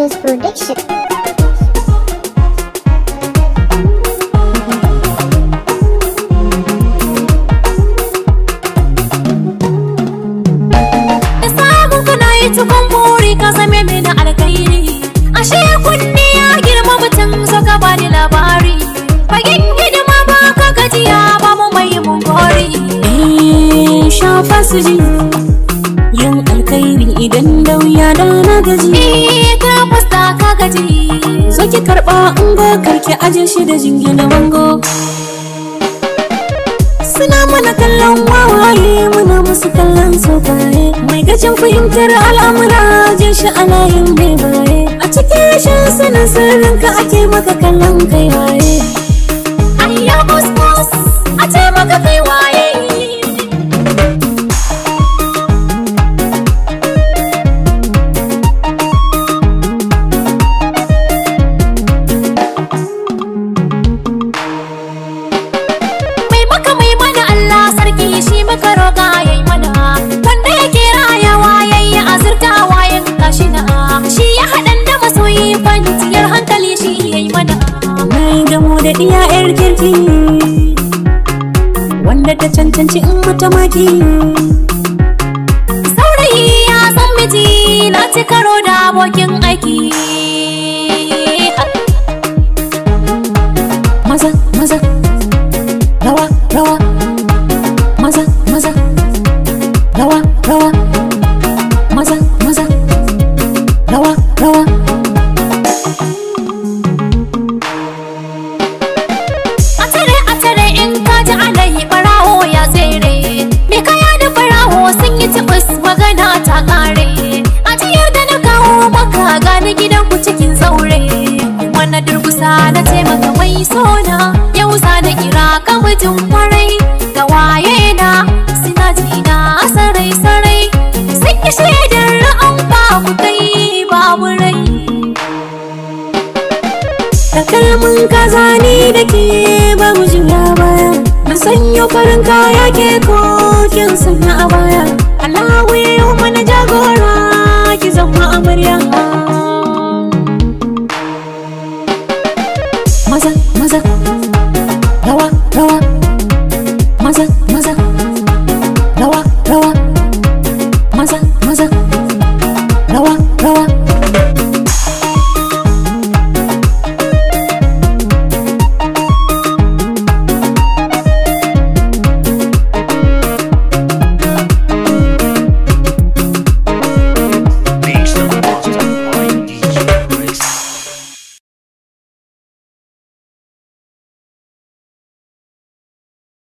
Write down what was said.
Studios Production. Tukun buri ka zame mai da alkhairi, ashe kunne ya girma mutum zo ka bani labari. Fagen hidima ba ka gajiya ba mu mai mun gori. Shafa su ji yin alkhairi idan da wuya da na gaji. Ka fasta ka gaji, zo ki karɓa ungo karki aje shi da jingina bango. Suna mana kallon wawaye muna musu kallon sokaye, mai gajin fahimtar al'amura jin shi ana yin bebaye. A cikin rashin sanin sirrinka ake maka kallon kai waye. ayya bus a ce maka kai waye. Maka roƙa yayi mana, wanda yake rayawa yayi azurtawa ya kashi na. Shi ya haɗan da masoyi kwanciyar hankali shi yayi mana. Mai gamo da ɗiya 'yar kirki wanda ta cancanci in mata maki. Saurayi ya san miji na ci karo da abokin aiki. Maza maza rawa rawa, maza maza rawa rawa, maza maza rawa rawa. A tare in ka ji alayi barawo ya tsere, me kaya da barawo sun yi tibis magana ta kare. A jiyar da na kawo maka gani gidan ku cikin zaure, wannan durgusa na ce maka mai sona yau za na kira ka mutum kwarai. Ga waye na suna jina sarai sarai, sun yi shaidar ra'an babu kai babu rai. Takalmin kaza ni da ke ba mu juya baya, na sanyo farin kaya ke kokin sanya a baya. Allahu ya yi mana jagora ki zama amarya. Maza maza rawa rawa, maza maza